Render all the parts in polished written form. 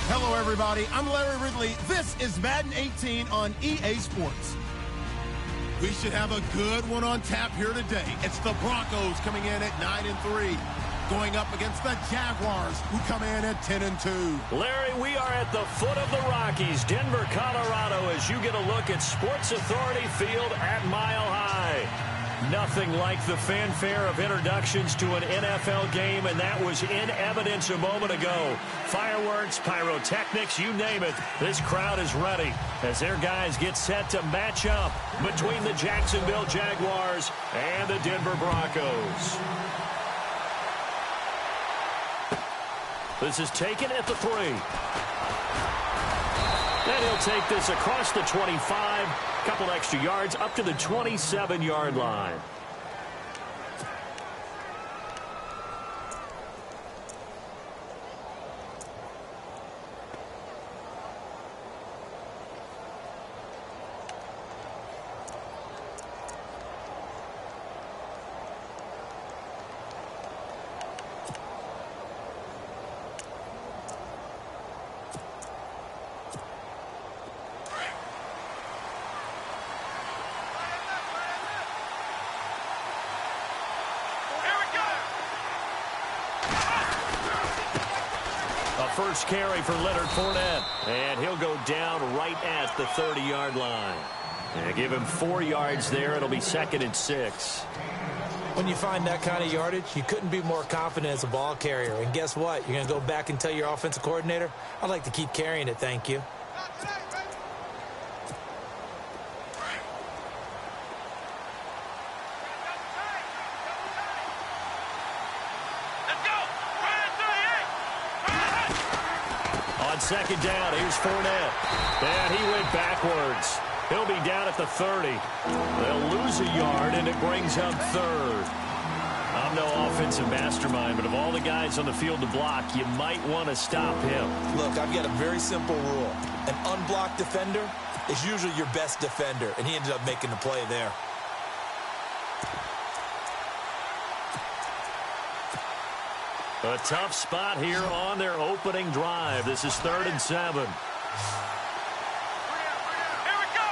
Hello, everybody. I'm Larry Ridley. This is Madden 18 on EA Sports. We should have a good one on tap here today. It's the Broncos coming in at 9-3, going up against the Jaguars, who come in at 10-2. Larry, we are at the foot of the Rockies, Denver, Colorado, as you get a look at Sports Authority Field at Mile High. Nothing like the fanfare of introductions to an NFL game, and that was in evidence a moment ago. Fireworks, pyrotechnics, you name it. This crowd is ready as their guys get set to match up between the Jacksonville Jaguars and the Denver Broncos. This is taken at the 3. And he'll take this across the 25. Couple extra yards up to the 27-yard line. First carry for Leonard Fournette, and he'll go down right at the 30-yard line. And give him 4 yards there. It'll be 2nd and 6. When you find that kind of yardage, you couldn't be more confident as a ball carrier. And guess what? You're going to go back and tell your offensive coordinator, I'd like to keep carrying it, thank you. Second down, here's Fournette. And he went backwards. He'll be down at the 30. They'll lose a yard, and it brings up 3rd. I'm no offensive mastermind, but of all the guys on the field to block, you might want to stop him. Look, I've got a very simple rule. An unblocked defender is usually your best defender, and he ended up making the play there. A tough spot here on their opening drive. This is 3rd and 7. Here we go.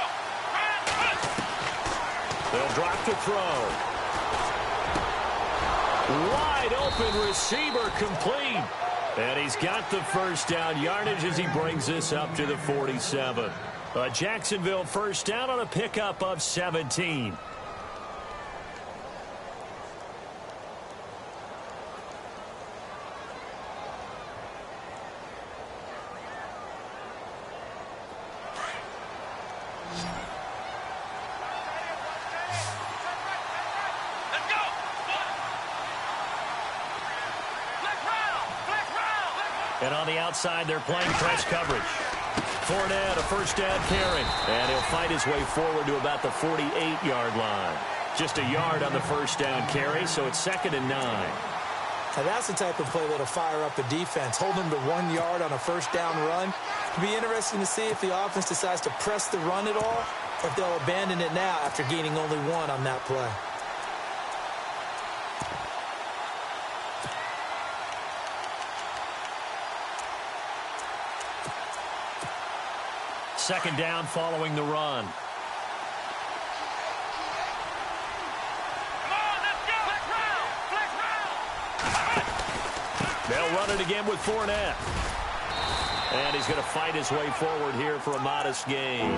They'll drop to throw. Wide open receiver complete. And he's got the first down yardage as he brings this up to the 47. A Jacksonville first down on a pickup of 17. And on the outside, they're playing press coverage. Fournette, a first down carry. And he'll fight his way forward to about the 48-yard line. Just a yard on the first down carry, so it's 2nd and 9. Now that's the type of play that'll fire up a defense. Hold them to 1 yard on a first down run. It'll be interesting to see if the offense decides to press the run at all, or if they'll abandon it now after gaining only 1 on that play. Second down following the run. They'll run it again with Fournette. And he's going to fight his way forward here for a modest gain.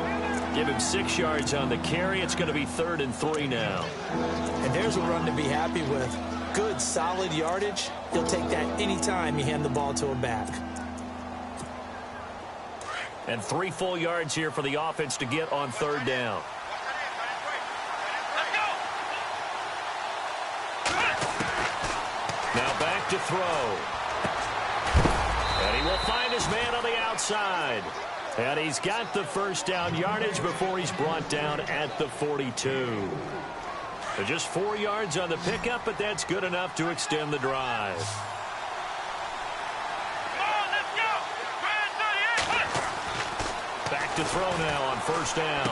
Give him 6 yards on the carry. It's going to be 3rd and 3 now. And there's a run to be happy with. Good, solid yardage. He'll take that anytime you hand the ball to a back. And 3 full yards here for the offense to get on 3rd down. Now back to throw. And he will find his man on the outside. And he's got the first down yardage before he's brought down at the 42. So just 4 yards on the pickup, but that's good enough to extend the drive. Back to throw now on first down.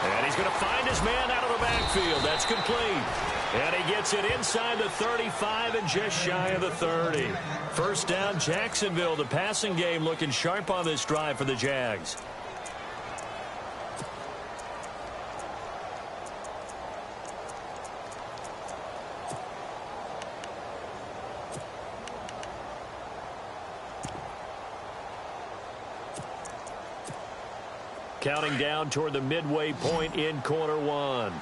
And he's going to find his man out of the backfield. That's complete. And he gets it inside the 35 and just shy of the 30. First down, Jacksonville. The passing game looking sharp on this drive for the Jags. Counting down toward the midway point in quarter one.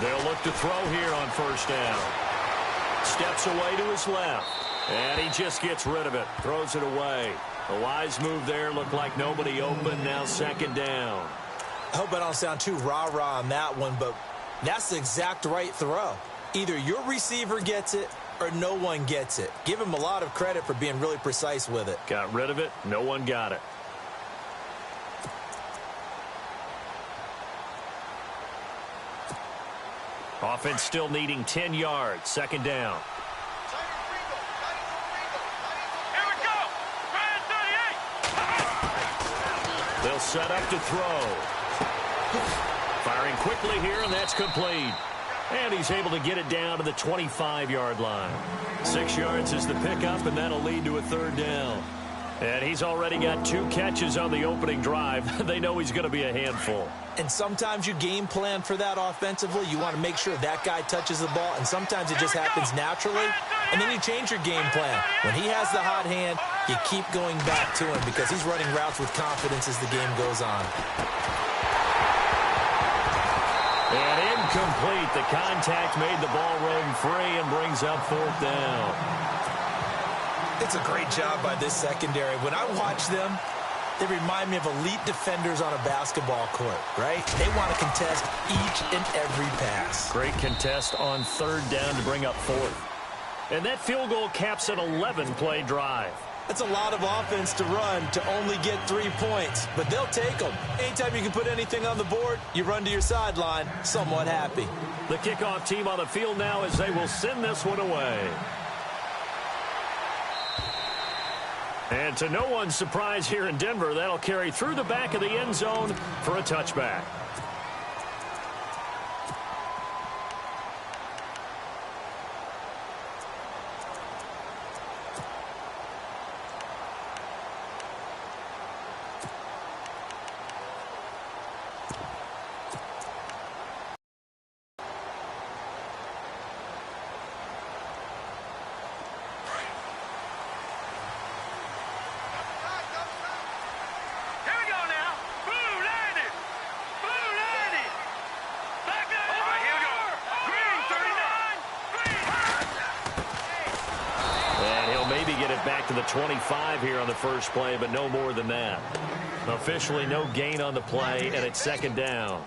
They'll look to throw here on first down. Steps away to his left. And he just gets rid of it. Throws it away. A wise move there. Looked like nobody open. Now second down. I hope I don't sound too rah-rah on that one, but that's the exact right throw. Either your receiver gets it or no one gets it. Give him a lot of credit for being really precise with it. Got rid of it. No one got it. Offense still needing 10 yards. Second down. Here we go. They'll set up to throw. Firing quickly here, and that's complete. And he's able to get it down to the 25-yard line. 6 yards is the pickup, and that'll lead to a third down. And he's already got 2 catches on the opening drive. They know he's going to be a handful. And sometimes you game plan for that offensively. You want to make sure that guy touches the ball, and sometimes it just happens naturally. And then you change your game plan. When he has the hot hand, you keep going back to him because he's running routes with confidence as the game goes on. And incomplete. The contact made the ball roam free and brings up fourth down. It's a great job by this secondary. When I watch them, they remind me of elite defenders on a basketball court, right? They want to contest each and every pass. Great contest on third down to bring up fourth. And that field goal caps an 11-play drive. That's a lot of offense to run to only get 3 points, but they'll take them. Anytime you can put anything on the board, you run to your sideline, somewhat happy. The kickoff team on the field now as they will send this one away. And to no one's surprise here in Denver, that'll carry through the back of the end zone for a touchback. Back to the 25 here on the first play, but no more than that. Officially no gain on the play, and it's second down.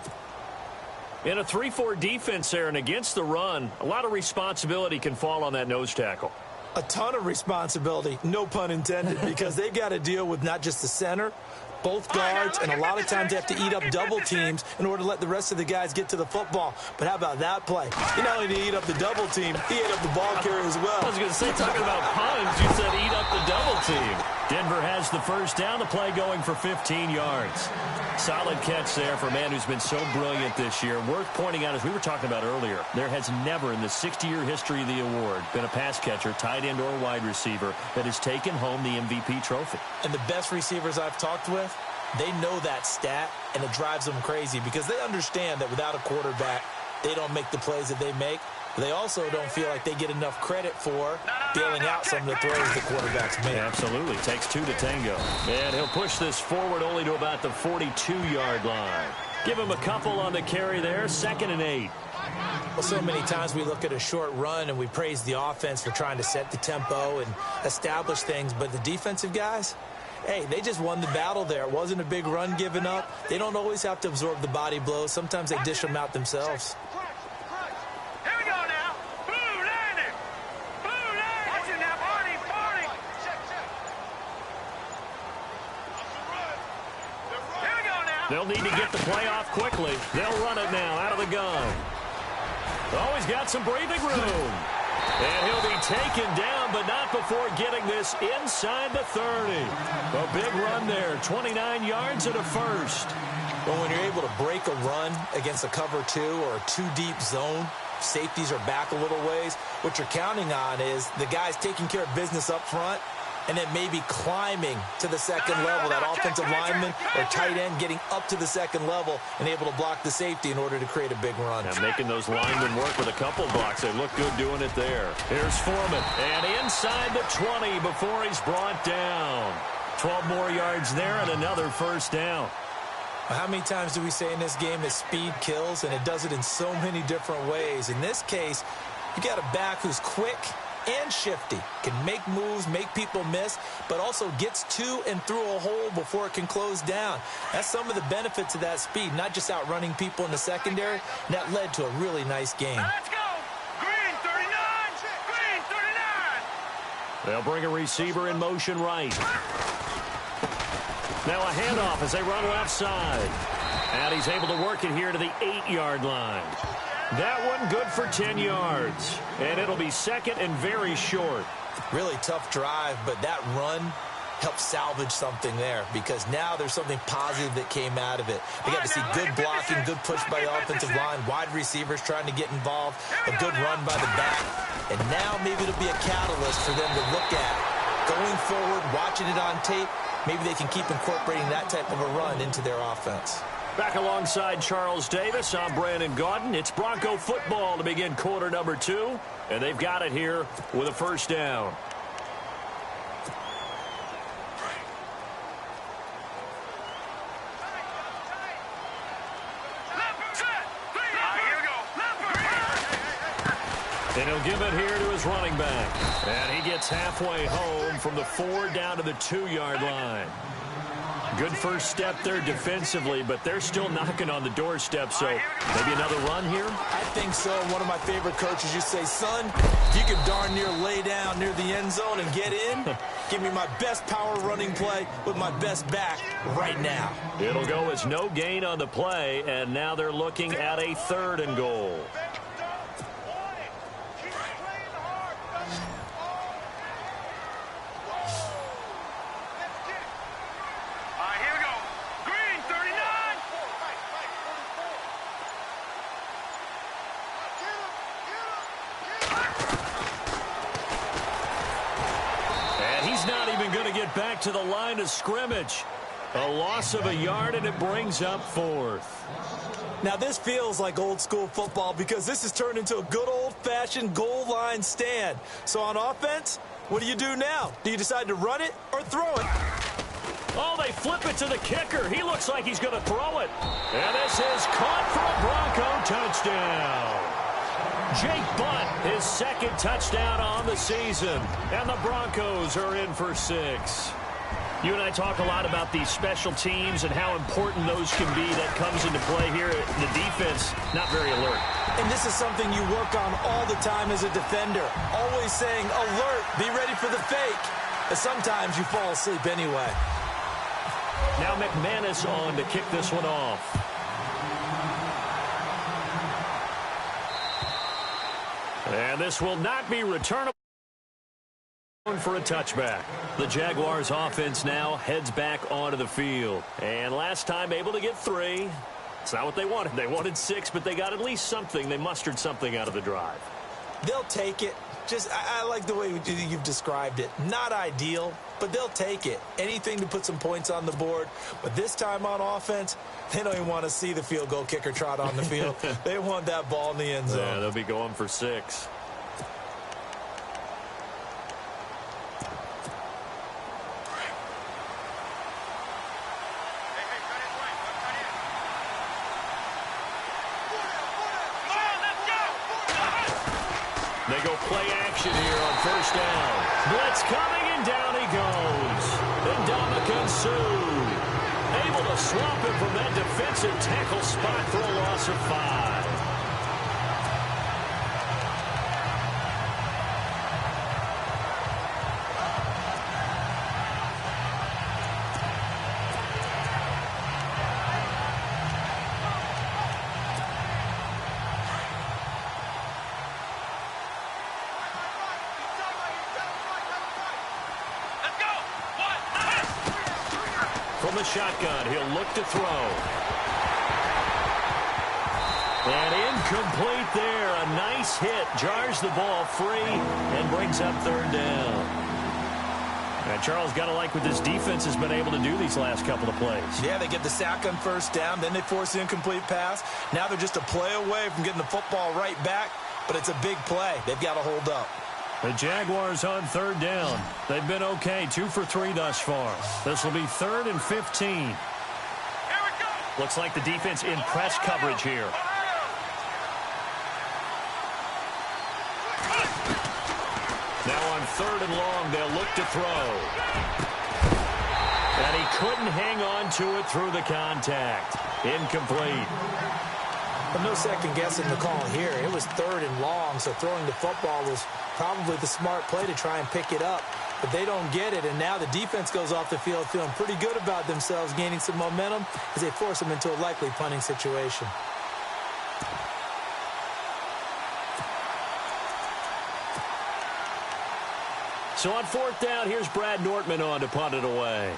In a 3-4 defense there and against the run, a lot of responsibility can fall on that nose tackle. A ton of responsibility, no pun intended, because they've got to deal with not just the center, both guards, and a lot of times they have to eat up double teams in order to let the rest of the guys get to the football. But how about that play? He not only did he eat up the double team, he ate up the ball carrier as well. I was going to say, talking about puns, you said eat up the double team. Denver has the first down, the play going for 15 yards. Solid catch there for a man who's been so brilliant this year. Worth pointing out, as we were talking about earlier, there has never in the 60-year history of the award been a pass catcher, tight end, or wide receiver that has taken home the MVP trophy. And the best receivers I've talked with, they know that stat, and it drives them crazy because they understand that without a quarterback, they don't make the plays that they make. But they also don't feel like they get enough credit for bailing out some of the throws the quarterbacks make. Absolutely. Takes 2 to tango. And he'll push this forward only to about the 42-yard line. Give him a couple on the carry there. 2nd and 8. Well, so many times we look at a short run and we praise the offense for trying to set the tempo and establish things. But the defensive guys, hey, they just won the battle there. It wasn't a big run given up. They don't always have to absorb the body blows. Sometimes they dish them out themselves. They'll need to get the play off quickly. They'll run it now out of the gun. Oh, he's got some breathing room. And he'll be taken down, but not before getting this inside the 30. A big run there, 29 yards and a first. But when you're able to break a run against a cover 2 or a 2-deep zone, safeties are back a little ways. What you're counting on is the guys taking care of business up front and then maybe climbing to the second level, that offensive lineman or tight end getting up to the second level and able to block the safety in order to create a big run. And making those linemen work with a couple blocks. They look good doing it there. Here's Foreman. And inside the 20 before he's brought down. 12 more yards there and another first down. How many times do we say in this game that speed kills, and it does it in so many different ways? In this case, you got a back who's quick and shifty, can make moves, make people miss, but also gets to and through a hole before it can close down. That's some of the benefits of that speed, not just outrunning people in the secondary. And that led to a really nice game. Let's go. Green 39. Green 39. They'll bring a receiver in motion right. Now a handoff as they run left side. And he's able to work it here to the 8-yard line. That one good for 10 yards. And it'll be second and very short. Really tough drive, but that run helped salvage something there because now there's something positive that came out of it. They got to see good blocking, good push by the offensive line, wide receivers trying to get involved, a good run by the back. And now maybe it'll be a catalyst for them to look at going forward, watching it on tape. Maybe they can keep incorporating that type of a run into their offense. Back alongside Charles Davis, I'm Brandon Gaudin. It's Bronco football to begin quarter number 2. And they've got it here with a first down. And he'll give it here to his running back. And he gets halfway home from the 4 down to the 2-yard line. Good first step there defensively, but they're still knocking on the doorstep, so maybe another run here? I think so. One of my favorite coaches used to say, son, if you can darn near lay down near the end zone and get in, give me my best power running play with my best back right now. It'll go as no gain on the play, and now they're looking at a 3rd and goal. Back to the line of scrimmage. A loss of a yard, and it brings up 4th. Now, this feels like old-school football because this has turned into a good old-fashioned goal line stand. So on offense, what do you do now? Do you decide to run it or throw it? Oh, they flip it to the kicker. He looks like he's going to throw it. And this is caught for a Bronco touchdown. Jake Butt, his 2nd touchdown on the season. And the Broncos are in for 6. You and I talk a lot about these special teams and how important those can be. That comes into play here. The defense, not very alert. And this is something you work on all the time as a defender. Always saying, alert, be ready for the fake. And sometimes you fall asleep anyway. Now McManus on to kick this one off. And this will not be returnable for a touchback. The Jaguars offense now heads back onto the field. And last time able to get 3. It's not what they wanted. They wanted 6, but they got at least something. They mustered something out of the drive. They'll take it. I like the way you've described it. Not ideal, but they'll take it. Anything to put some points on the board. But this time on offense, they don't even want to see the field goal kicker trot on the field. They want that ball in the end zone. Yeah, they'll be going for 6. They go play action here on first down. Blitz coming, and down he goes. And Ndamukong Suh able to swamp him from that defensive tackle spot for a loss of 5. From the shotgun, he'll look to throw. And incomplete there. A nice hit. Jars the ball free and brings up third down. And Charles, got to like what this defense has been able to do these last couple of plays. Yeah, they get the sack on first down. Then they force the incomplete pass. Now they're just a play away from getting the football right back. But it's a big play. They've got to hold up. The Jaguars on third down. They've been okay. 2 for 3 thus far. This will be 3rd and 15. Here we go. Looks like the defense in press coverage here. Now on 3rd and long, they'll look to throw. And he couldn't hang on to it through the contact. Incomplete. But no second guessing the call here. It was 3rd and long, so throwing the football was probably the smart play to try and pick it up. But they don't get it, and now the defense goes off the field feeling pretty good about themselves, gaining some momentum as they force them into a likely punting situation. So on 4th down, here's Brad Nortman on to punt it away.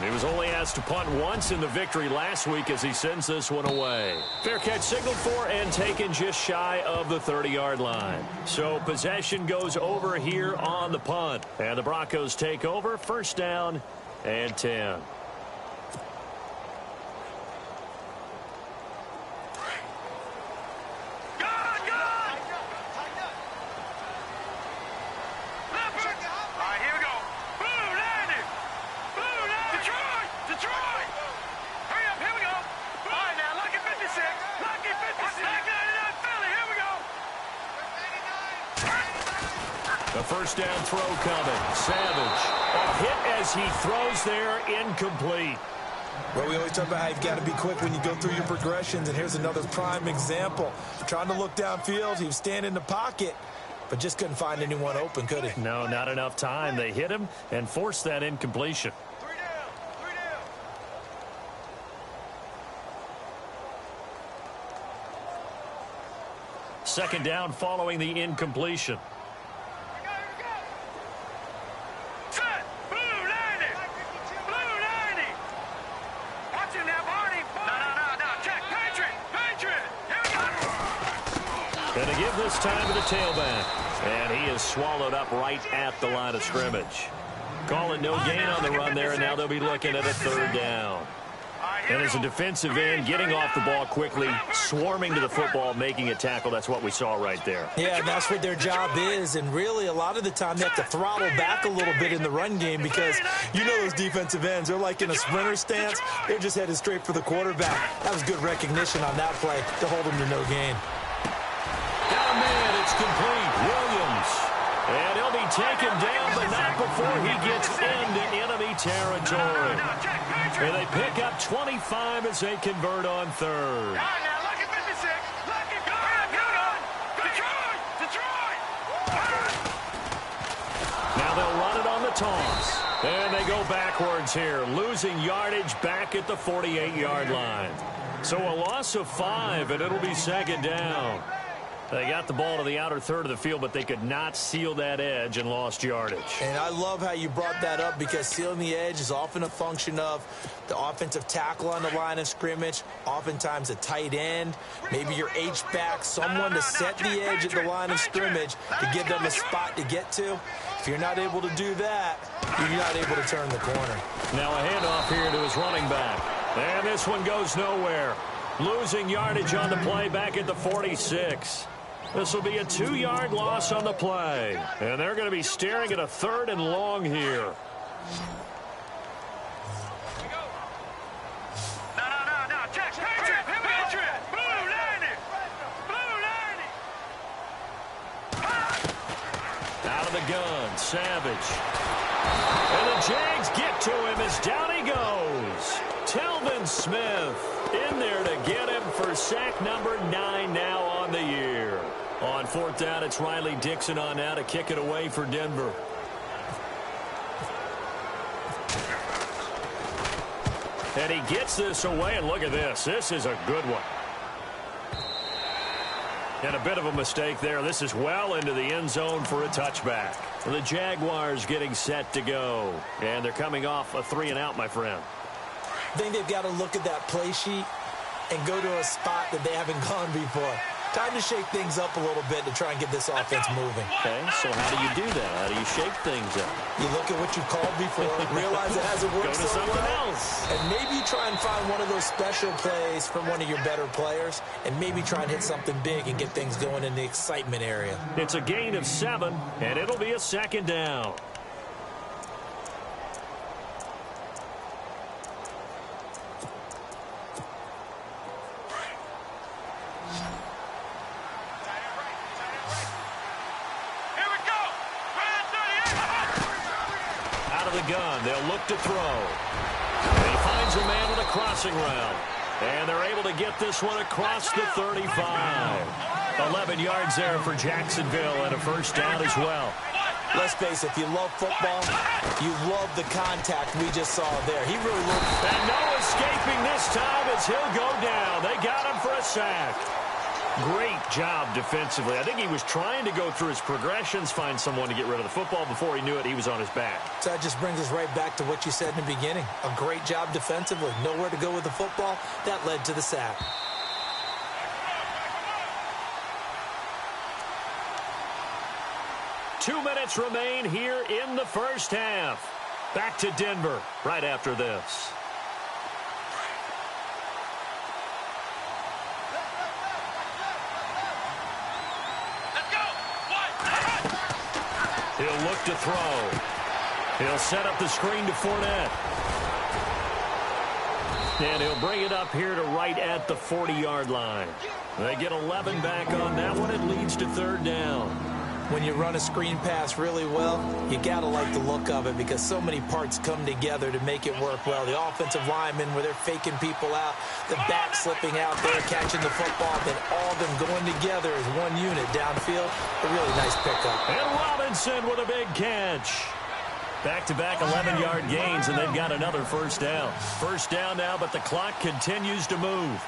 He was only asked to punt once in the victory last week as he sends this one away. Fair catch signaled for and taken just shy of the 30-yard line. So possession goes over here on the punt. And the Broncos take over, 1st down and 10. The first down throw coming. Savage. A hit as he throws there, incomplete. Well, we always talk about how you've got to be quick when you go through your progressions, and here's another prime example. Trying to look downfield, he was standing in the pocket, but just couldn't find anyone open, could he? No, not enough time. They hit him and forced that incompletion. 3 down. 3 down. Second down following the incompletion. And to give this time to the tailback. And he is swallowed up right at the line of scrimmage. Call it no gain on the run there, and now they'll be looking at a 3rd down. And as a defensive end, getting off the ball quickly, swarming to the football, making a tackle, that's what we saw right there. Yeah, and that's what their job is. And really, a lot of the time, they have to throttle back a little bit in the run game because you know those defensive ends, they're like in a sprinter stance. They're just headed straight for the quarterback. That was good recognition on that play to hold them to no gain. Got a man, it's complete. Williams. And he'll be taken down, but not before he gets into enemy territory. And they pick up 25 as they convert on 3rd. Now they'll run it on the toss. And they go backwards here, losing yardage back at the 48-yard line. So a loss of 5, and it'll be 2nd down. They got the ball to the outer third of the field, but they could not seal that edge and lost yardage. And I love how you brought that up because sealing the edge is often a function of the offensive tackle on the line of scrimmage, oftentimes a tight end, maybe your H-back, someone to set the edge at the line of scrimmage to give them a spot to get to. If you're not able to do that, you're not able to turn the corner. Now a handoff here to his running back. And this one goes nowhere. Losing yardage on the play back at the 46. This will be a 2-yard loss on the play. And they're going to be staring at a 3rd and long here. Out of the gun, Savage. And the Jags get to him as down he goes. Telvin Smith in there to get him for sack number 9 now on the year. On 4th down, it's Riley Dixon on now to kick it away for Denver. And he gets this away, and look at this. This is a good one. And a bit of a mistake there. This is well into the end zone for a touchback. The Jaguars getting set to go. And they're coming off a 3-and-out, my friend. I think they've got to look at that play sheet and go to a spot that they haven't gone before. Time to shake things up a little bit to try and get this offense moving. Okay, so how do you do that? How do you shake things up? You look at what you've called before, realize it hasn't worked Go to so something well, else. and maybe try and find one of those special plays from one of your better players, and maybe try and hit something big and get things going in the excitement area. It's a gain of 7, and it'll be a 2nd down. Gun. They'll look to throw. And he finds a man on a crossing route. And they're able to get this one across the 35. 11 yards there for Jacksonville and a 1st down as well. Let's face it, if you love football, you love the contact we just saw there. He really looked... And no escaping this time as he'll go down. They got him for a sack. Great job defensively. I think he was trying to go through his progressions, find someone to get rid of the football. Before he knew it, he was on his back. So that just brings us right back to what you said in the beginning. A great job defensively. Nowhere to go with the football. That led to the sack. Two minutes remain here in the 1st half. Back to Denver right after this. He'll look to throw. He'll set up the screen to Fournette. And he'll bring it up here to right at the 40-yard line. They get 11 back on that one. It leads to 3rd down. When you run a screen pass really well, you got to like the look of it because so many parts come together to make it work well. The offensive linemen, where they're faking people out, the back slipping out there, catching the football, then all of them going together as one unit downfield. A really nice pickup. And Robinson with a big catch. Back-to-back 11-yard gains, and they've got another 1st down. 1st down now, but the clock continues to move.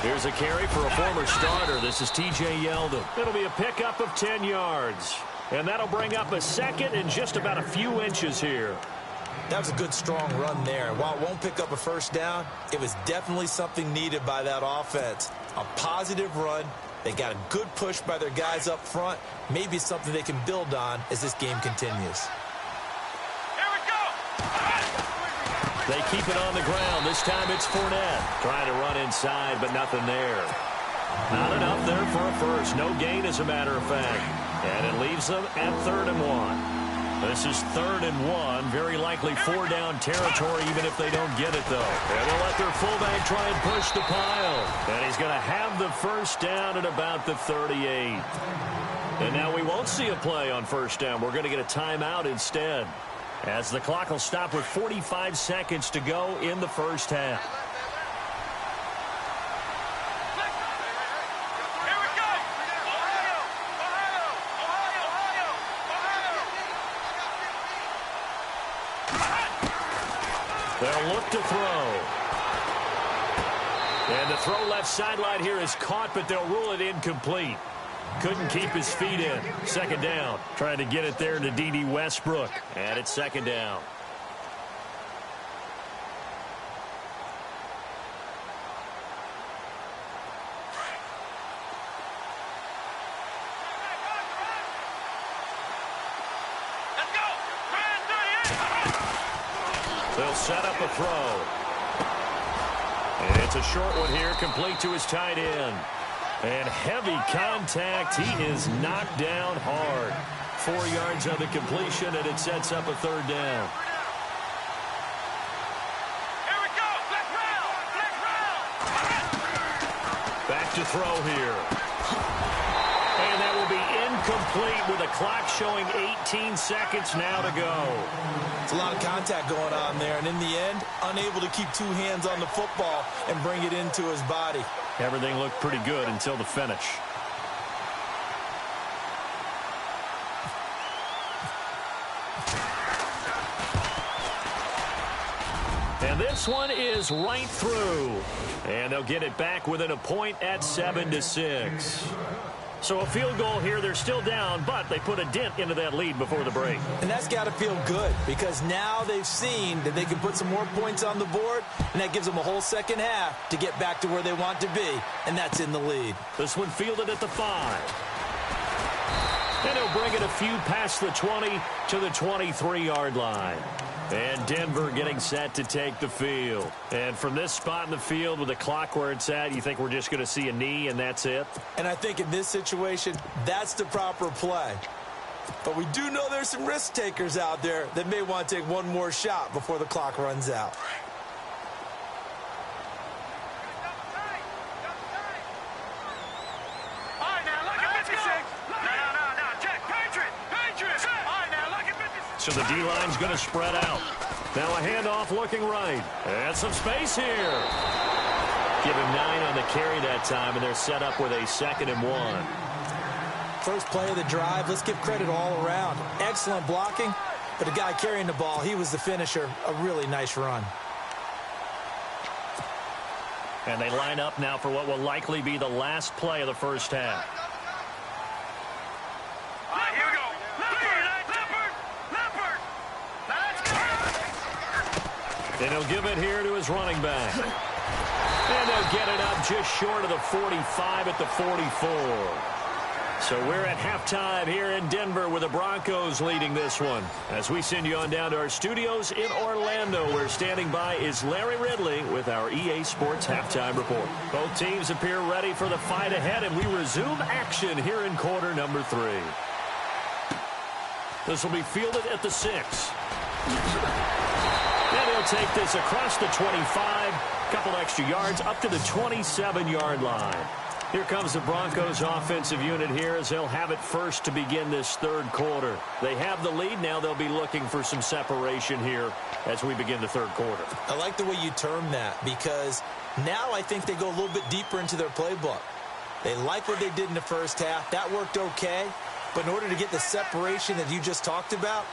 Here's a carry for a former starter. This is T.J. Yeldon. It'll be a pickup of 10 yards. And that'll bring up a 2nd and just about a few inches here. That was a good, strong run there. While it won't pick up a 1st down, it was definitely something needed by that offense. A positive run. They got a good push by their guys up front. Maybe something they can build on as this game continues. They keep it on the ground. This time it's Fournette. Trying to run inside, but nothing there. Not enough there for a 1st. No gain, as a matter of fact. And it leaves them at 3rd and 1. This is 3rd and 1. Very likely 4-down territory, even if they don't get it, though. And they'll let their fullback try and push the pile. And he's going to have the 1st down at about the 38. And now we won't see a play on 1st down. We're going to get a timeout instead, as the clock will stop with 45 seconds to go in the 1st half. Here we go! Ohio! They'll look to throw. And the throw left sideline here is caught, but they'll rule it incomplete. Couldn't keep his feet in. 2nd down. Trying to get it there to D.D. Westbrook. And it's 2nd down. Let's go! They'll set up a throw. And it's a short one here, complete to his tight end. And heavy contact. He is knocked down hard. 4 yards on the completion, and it sets up a 3rd down. Here we go! Let's round! Back to throw here. And that will be incomplete with a clock showing 18 seconds now to go. It's a lot of contact going on there, and in the end, unable to keep 2 hands on the football and bring it into his body. Everything looked pretty good until the finish. And And this one is right through. And they'll get it back within a point at 7-6. So a field goal here. They're still down, but they put a dent into that lead before the break. And that's got to feel good because now they've seen that they can put some more points on the board, and that gives them a whole second half to get back to where they want to be, and that's in the lead. This one fielded at the 5. And he'll bring it a few past the 20 to the 23-yard line. And Denver getting set to take the field. And from this spot in the field with the clock where it's at, you think we're just going to see a knee and that's it? And I think in this situation, that's the proper play. But we do know there's some risk takers out there that may want to take one more shot before the clock runs out. So the D-line's going to spread out. Now a handoff looking right. And some space here. Give him 9 on the carry that time, and they're set up with a 2nd and 1. First play of the drive, let's give credit all around. Excellent blocking, but the guy carrying the ball, he was the finisher. A really nice run. And they line up now for what will likely be the last play of the first half. And he'll give it here to his running back. And they'll get it up just short of the 45 at the 44. So we're at halftime here in Denver with the Broncos leading this one. As we send you on down to our studios in Orlando, where standing by is Larry Ridley with our EA Sports Halftime Report. Both teams appear ready for the fight ahead, and we resume action here in quarter number 3. This will be fielded at the 6. And he'll take this across the 25, couple extra yards up to the 27-yard line. Here comes the Broncos offensive unit here as they'll have it first to begin this third quarter. They have the lead. Now they'll be looking for some separation here as we begin the third quarter. I like the way you term that because now I think they go a little bit deeper into their playbook. They like what they did in the first half. That worked okay. But in order to get the separation that you just talked about,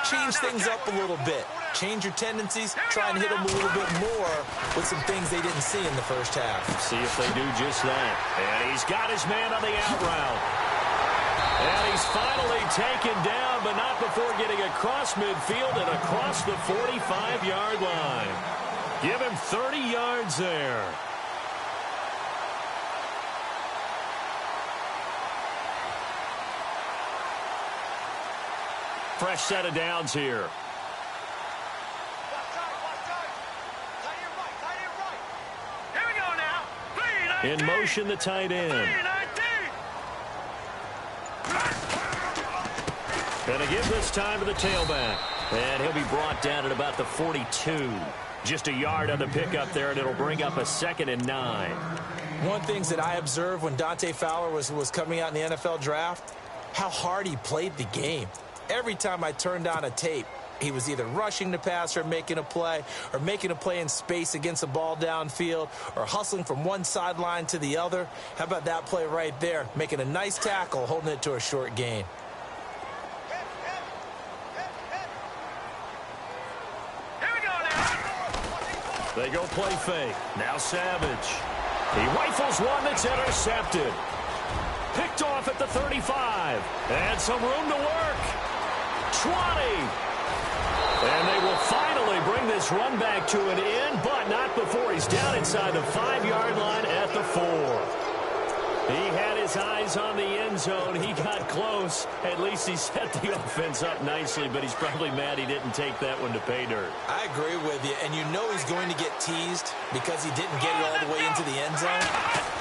change things up a little bit. Change your tendencies, try and hit them a little bit more with some things they didn't see in the first half. See if they do just that. And he's got his man on the out route. And he's finally taken down, but not before getting across midfield and across the 45-yard line. Give him 30 yards there. Fresh set of downs here. In motion, the tight end. Gonna give this time to the tailback. And he'll be brought down at about the 42. Just a yard on the pickup there, and it'll bring up a 2nd and 9. One thing that I observed when Dante Fowler was coming out in the NFL draft, how hard he played the game. Every time I turned on a tape, he was either rushing the passer, making a play, or making a play in space against a ball downfield, or hustling from one sideline to the other. How about that play right there? Making a nice tackle, holding it to a short gain. They go play fake. Now Savage. He rifles one that's intercepted. Picked off at the 35. And some room to work. 20. And they will finally bring this run back to an end, but not before he's down inside the 5-yard line at the 4. He had his eyes on the end zone. He got close. At least he set the offense up nicely, but he's probably mad he didn't take that one to pay dirt. I agree with you, and you know he's going to get teased because he didn't get it all the way into the end zone.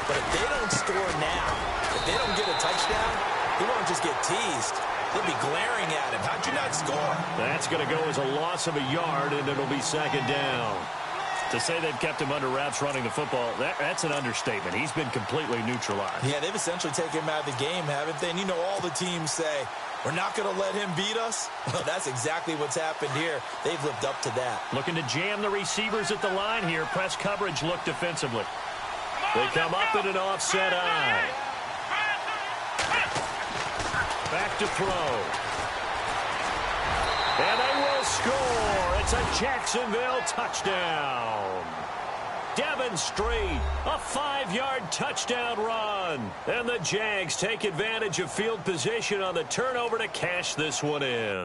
But if they don't score now, if they don't get a touchdown, he won't just get teased. They'll be glaring at him. How'd you not score? That's going to go as a loss of a yard, and it'll be 2nd down. To say they've kept him under wraps running the football, that's an understatement. He's been completely neutralized. Yeah, they've essentially taken him out of the game, haven't they? And you know all the teams say, we're not going to let him beat us. Well, that's exactly what's happened here. They've lived up to that. Looking to jam the receivers at the line here. Press coverage look defensively. They come up in an offset eye. Back to throw. And they will score. It's a Jacksonville touchdown. Devin Street, a 5-yard touchdown run. And the Jags take advantage of field position on the turnover to cash this one in.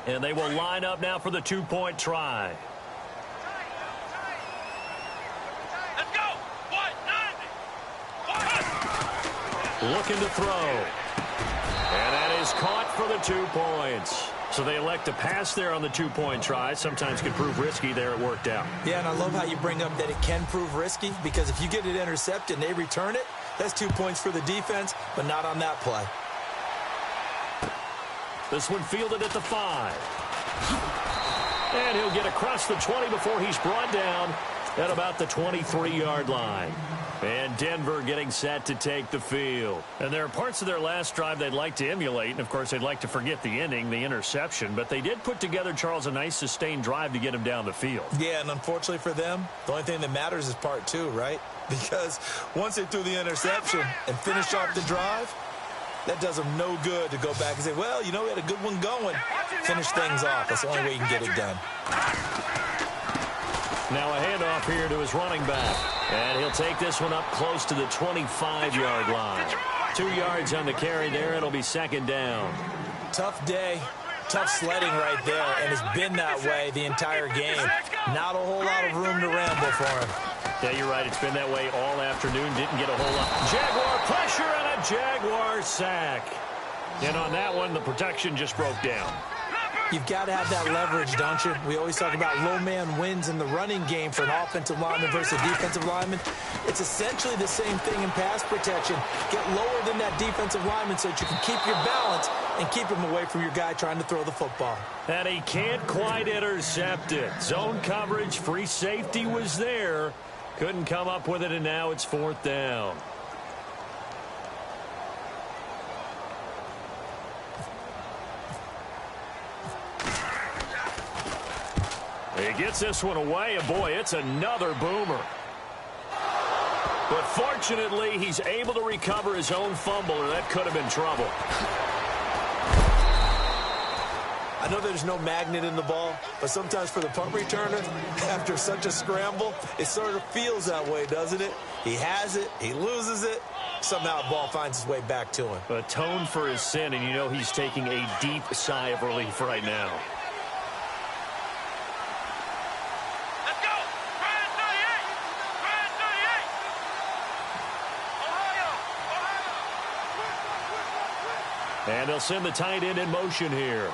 And they will line up now for the 2-point try. Let's go. Looking to throw. And that is caught for the 2 points. So they elect to pass there on the 2-point try. Sometimes could prove risky. There it worked out. Yeah, and I love how you bring up that it can prove risky, because if you get it intercepted and they return it, that's 2 points for the defense, but not on that play. This one fielded at the 5. And he'll get across the 20 before he's brought down at about the 23-yard line. And Denver getting set to take the field. And there are parts of their last drive they'd like to emulate. And, of course, they'd like to forget the ending, the interception. But they did put together, Charles, a nice sustained drive to get him down the field. Yeah, and unfortunately for them, the only thing that matters is part 2, right? Because once they threw the interception and finished off the drive, that does them no good to go back and say, well, you know, we had a good one going. Finish things off. That's the only way you can get it done. Now a handoff here to his running back. And he'll take this one up close to the 25-yard line. 2 yards on the carry there. It'll be second down. Tough day. Tough sledding right there, and it's been that way the entire game. Not a whole lot of room to ramble for him. Yeah, you're right. It's been that way all afternoon. Didn't get a whole lot. Jaguar pressure and a Jaguar sack. And on that one, the protection just broke down. You've got to have that leverage, don't you? We always talk about low man wins in the running game for an offensive lineman versus a defensive lineman. It's essentially the same thing in pass protection. Get lower than that defensive lineman so that you can keep your balance and keep him away from your guy trying to throw the football. And he can't quite intercept it. Zone coverage, free safety was there. Couldn't come up with it, and now it's 4th down. He gets this one away, and boy, it's another boomer. But fortunately, he's able to recover his own fumble, or that could have been trouble. I know there's no magnet in the ball, but sometimes for the punt returner, after such a scramble, it sort of feels that way, doesn't it? He has it, he loses it, somehow the ball finds its way back to him. Atone for his sin, and you know he's taking a deep sigh of relief right now. Let's go. Ryan 38. Ryan 38. Ohio. And they'll send the tight end in motion here.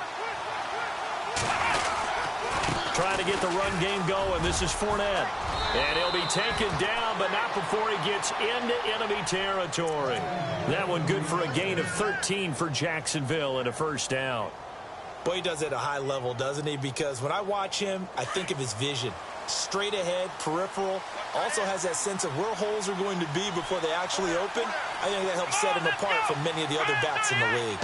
Trying to get the run game going. This is Fournette. And he'll be taken down, but not before he gets into enemy territory. That one good for a gain of 13 for Jacksonville and a first down. Boy, he does it at a high level, doesn't he? Because when I watch him, I think of his vision. Straight ahead, peripheral. Also has that sense of where holes are going to be before they actually open. I think that helps set him apart from many of the other backs in the league.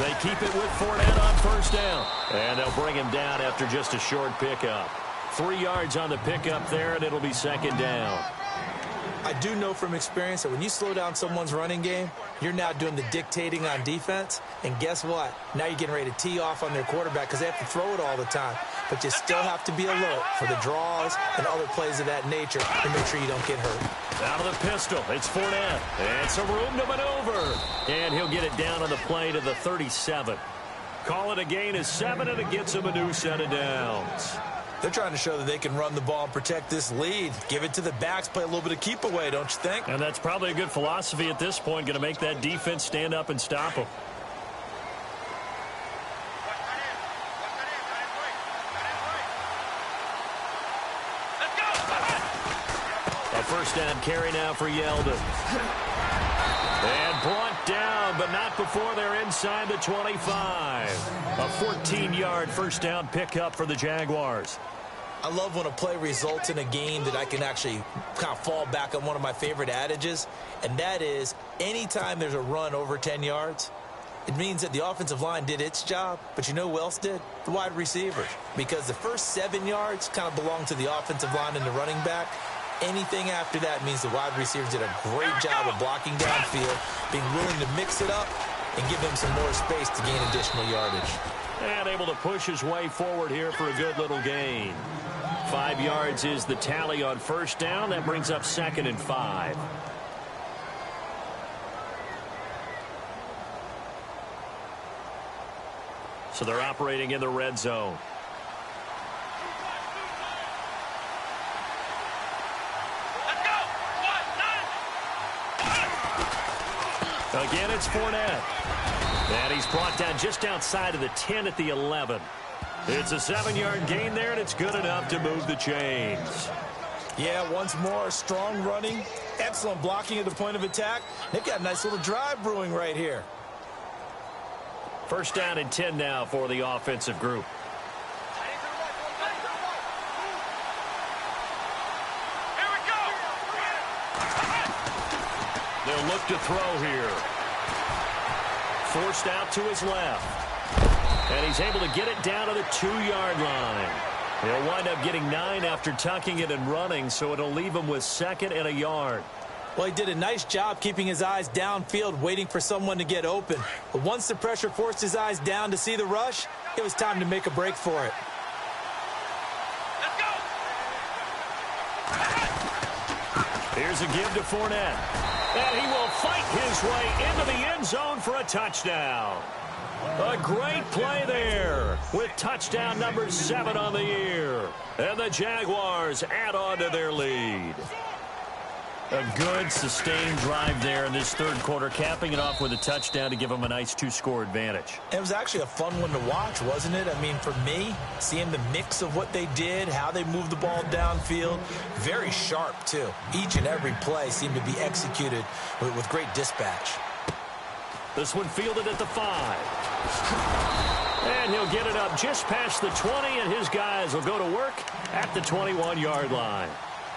They keep it with Fournette on first down. And they'll bring him down after just a short pickup. 3 yards on the pickup there, and it'll be second down. I do know from experience that when you slow down someone's running game, you're now doing the dictating on defense. And guess what? Now you're getting ready to tee off on their quarterback because they have to throw it all the time. But you still have to be alert for the draws and other plays of that nature to make sure you don't get hurt. Out of the pistol, it's Fournette. And some room to maneuver. And he'll get it down on the play to the 37. Call it a gain of 7, and it gets him a new set of downs. They're trying to show that they can run the ball and protect this lead. Give it to the backs, play a little bit of keep away, don't you think? And that's probably a good philosophy at this point, going to make that defense stand up and stop them. A first down carry now for Yeldon. And brought down, but not before they're inside the 25. A 14-yard first down pickup for the Jaguars. I love when a play results in a game that I can actually kind of fall back on one of my favorite adages, and that is anytime there's a run over 10 yards, it means that the offensive line did its job, but you know who else did? The wide receivers. Because the first 7 yards kind of belong to the offensive line and the running back. Anything after that means the wide receivers did a great job of blocking downfield, being willing to mix it up, and give them some more space to gain additional yardage. And able to push his way forward here for a good little gain. 5 yards is the tally on first down. That brings up 2nd and 5. So they're operating in the red zone. Let's go. 1, 9. Again, it's Fournette. And he's brought down just outside of the 10 at the 11. It's a 7-yard gain there, and it's good enough to move the chains. Yeah, once more, strong running, excellent blocking at the point of attack. They've got a nice little drive brewing right here. First down and 10 now for the offensive group. Here we go. They'll look to throw here. Forced out to his left. And he's able to get it down to the 2-yard line. He'll wind up getting 9 after tucking it and running, so it'll leave him with 2nd and a yard. Well, he did a nice job keeping his eyes downfield, waiting for someone to get open. But once the pressure forced his eyes down to see the rush, it was time to make a break for it. Let's go. Here's a give to Fournette. And he will fight his way into the end zone for a touchdown. A great play there with touchdown number 7 on the year. And the Jaguars add on to their lead. A good, sustained drive there in this third quarter, capping it off with a touchdown to give them a nice 2-score advantage. It was actually a fun one to watch, wasn't it? I mean, for me, seeing the mix of what they did, how they moved the ball downfield, very sharp, too. Each and every play seemed to be executed with great dispatch. This one fielded at the 5. And he'll get it up just past the 20, and his guys will go to work at the 21-yard line.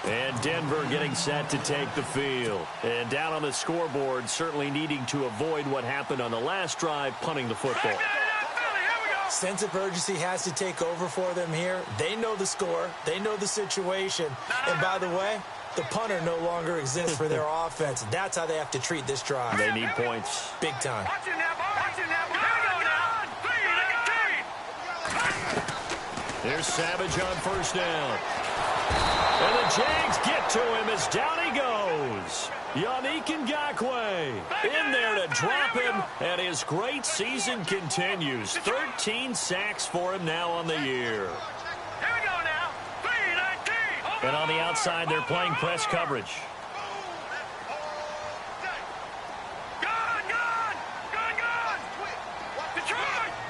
And Denver getting set to take the field. And down on the scoreboard, certainly needing to avoid what happened on the last drive, punting the football. Sense of urgency has to take over for them here. They know the score. They know the situation. And by the way, the punter no longer exists for their offense. That's how they have to treat this drive. They need points. Big time. Watch it now, watch it now. Here we go now. 3-19. There's Savage on first down. And the Jags get to him as down he goes. Yannick Ngakoue in there to drop him, and his great season continues. 13 sacks for him now on the year. Here we go now. 3-19. And on the outside, they're playing press coverage. Gone.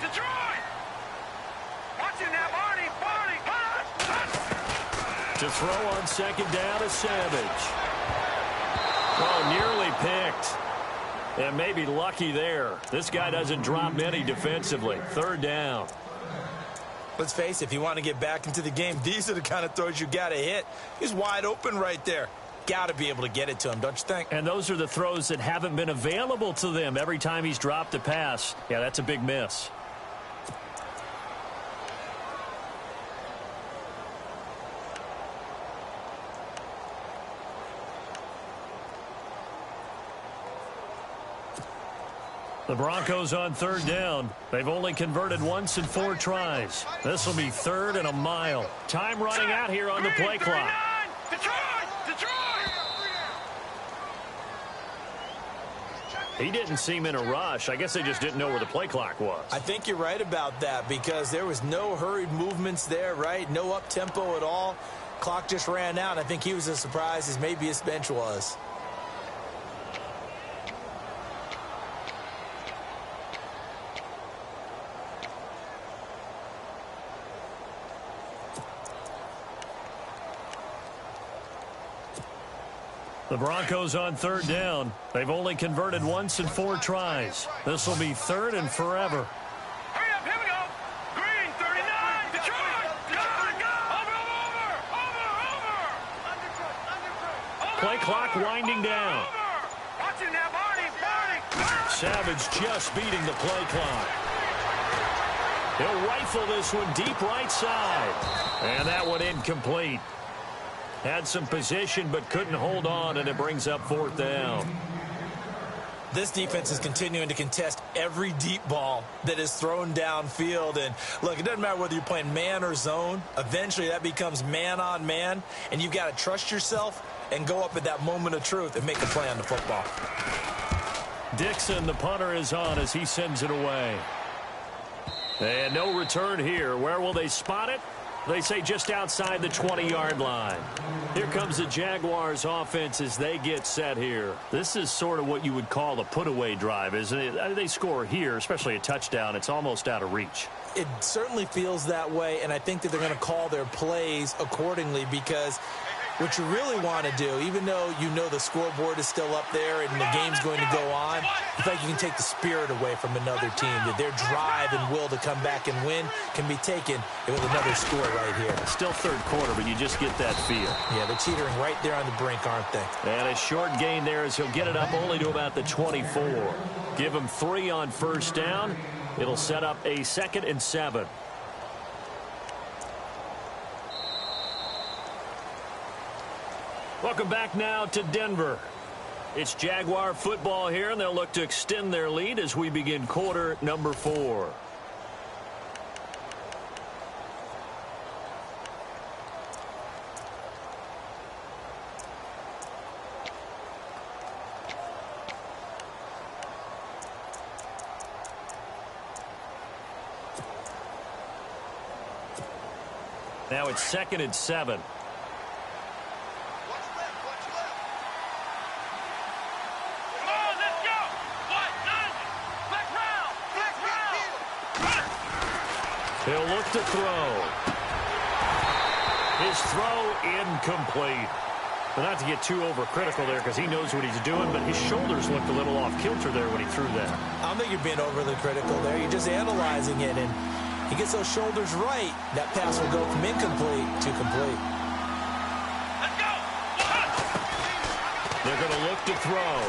Detroit. Watch it now, Barney. To throw on second down is Savage. Oh, nearly picked. And maybe lucky there. This guy doesn't drop many defensively. Third down. Let's face it, if you want to get back into the game, these are the kind of throws you got to hit. He's wide open right there. Got to be able to get it to him, don't you think? And those are the throws that haven't been available to them every time he's dropped a pass. Yeah, that's a big miss. The Broncos on third down. They've only converted once in 4 tries. This will be 3rd and a mile. Time running out here on the play clock. Detroit. He didn't seem in a rush. I guess they just didn't know where the play clock was. I think you're right about that because there was no hurried movements there, right? No up-tempo at all. Clock just ran out. I think he was as surprised as maybe his bench was. The Broncos on third down. They've only converted once in 4 tries. This will be 3rd and forever. Hurry up, here we go. Green, 39. Detroit. Go. play clock winding down. Watch it now, Barney. Savage just beating the play clock. He'll rifle this one deep right side. And that one incomplete. Had some position but couldn't hold on, and it brings up 4th down. This defense is continuing to contest every deep ball that is thrown downfield. And, look, it doesn't matter whether you're playing man or zone. Eventually, that becomes man-on-man, and you've got to trust yourself and go up at that moment of truth and make a play on the football. Dixon, the punter, is on as he sends it away. And no return here. Where will they spot it? They say just outside the 20-yard line. Here comes the Jaguars offense as they get set here. This is sort of what you would call a put-away drive, isn't it? They score here, especially a touchdown. It's almost out of reach. It certainly feels that way, and I think that they're going to call their plays accordingly, because what you really want to do, even though you know the scoreboard is still up there and the game's going to go on, I think you can take the spirit away from another team, that their drive and will to come back and win can be taken with another score right here. Still 3rd quarter, but you just get that feel. Yeah, they're teetering right there on the brink, aren't they? And a short gain there as he'll get it up only to about the 24. Give him 3 on 1st down. It'll set up a 2nd and 7. Welcome back now to Denver. It's Jaguar football here, and they'll look to extend their lead as we begin quarter number 4. Now it's 2nd and 7. He'll look to throw. His throw incomplete. But not to get too overcritical there, because he knows what he's doing, but his shoulders looked a little off kilter there when he threw that. I don't think you're being overly critical there. You're just analyzing it, and he gets those shoulders right. That pass will go from incomplete to complete. Let's go. They're going to look to throw.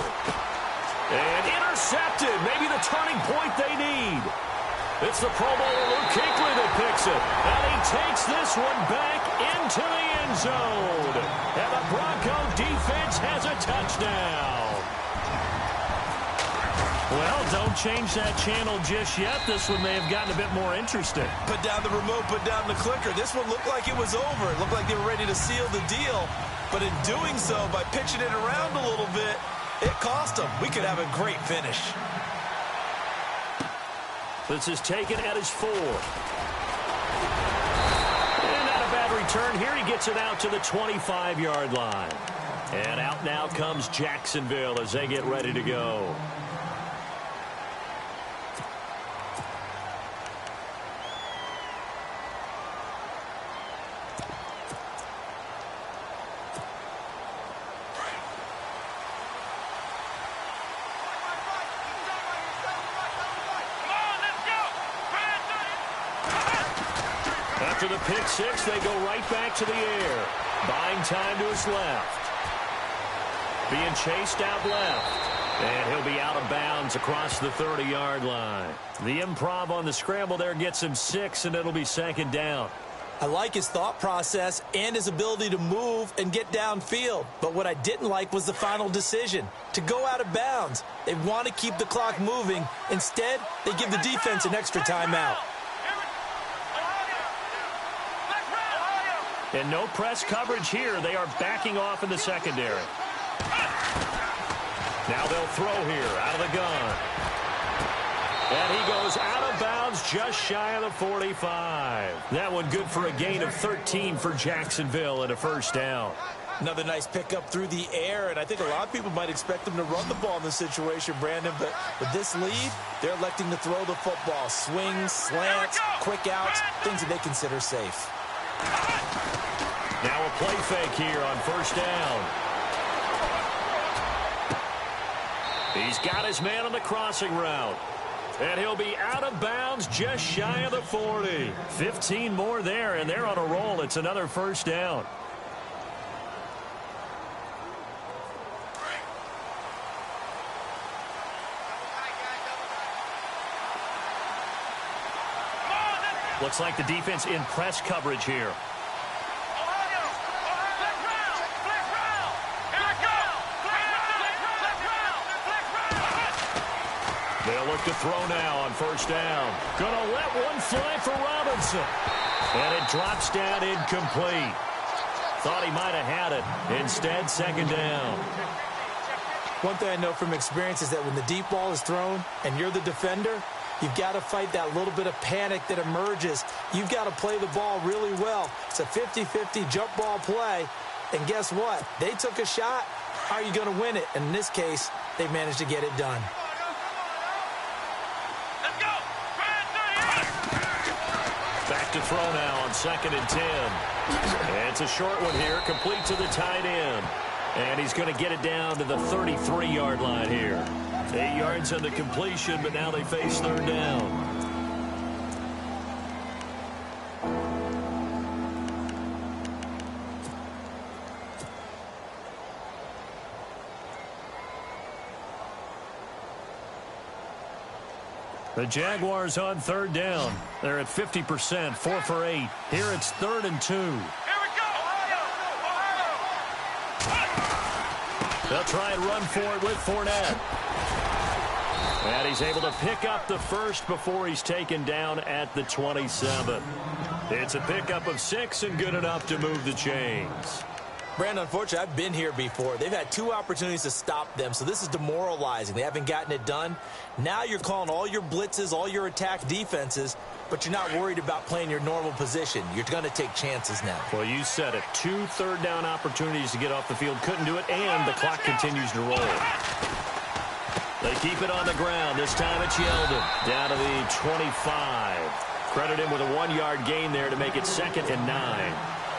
And intercepted. Maybe the turning point they need. It's the Pro Bowler Luke Kuechly that picks it. And he takes this one back into the end zone. And the Bronco defense has a touchdown. Well, don't change that channel just yet. This one may have gotten a bit more interesting. Put down the remote, put down the clicker. This one looked like it was over. It looked like they were ready to seal the deal. But in doing so, by pitching it around a little bit, it cost them. We could have a great finish. This is taken at his 4. And not a bad return here. He gets it out to the 25-yard line. And out now comes Jacksonville as they get ready to go. After the pick six, they go right back to the air. Buying time to his left. Being chased out left. And he'll be out of bounds across the 30-yard line. The improv on the scramble there gets him 6, and it'll be 2nd down. I like his thought process and his ability to move and get downfield. But what I didn't like was the final decision, to go out of bounds. They want to keep the clock moving. Instead, they give the defense an extra timeout. And no press coverage here. They are backing off in the secondary. Now they'll throw here out of the gun. And he goes out of bounds just shy of the 45. That one good for a gain of 13 for Jacksonville and a 1st down. Another nice pickup through the air, and I think a lot of people might expect them to run the ball in this situation, Brandon, but with this lead, they're electing to throw the football. Swings, slants, quick outs, things that they consider safe. Now a play fake here on 1st down. He's got his man on the crossing route. And he'll be out of bounds just shy of the 40. 15 more there, and they're on a roll. It's another 1st down. Looks like the defense in press coverage here. They'll look to throw now on first down. Gonna let one fly for Robinson. And it drops down incomplete. Thought he might have had it. Instead, second down. One thing I know from experience is that when the deep ball is thrown and you're the defender, you've got to fight that little bit of panic that emerges. You've got to play the ball really well. It's a 50-50 jump ball play. And guess what? They took a shot. How are you going to win it? And in this case, they managed to get it done. Back to throw now on 2nd and 10. And it's a short one here, complete to the tight end. And he's going to get it down to the 33-yard line here. 8 yards on the completion, but now they face third down. The Jaguars on third down. They're at 50%, 4 for 8. Here it's 3rd and 2. Here we go! They'll try and run for it with Fournette. And he's able to pick up the first before he's taken down at the 27. It's a pickup of 6 and good enough to move the chains. Brandon, unfortunately, I've been here before. They've had 2 opportunities to stop them, so this is demoralizing. They haven't gotten it done. Now you're calling all your blitzes, all your attack defenses, but you're not worried about playing your normal position. You're going to take chances now. Well, you said it. 2 third-down opportunities to get off the field. Couldn't do it, and the clock continues to roll. They keep it on the ground. This time it's Yeldon down to the 25. Credit him with a 1-yard gain there to make it 2nd and 9.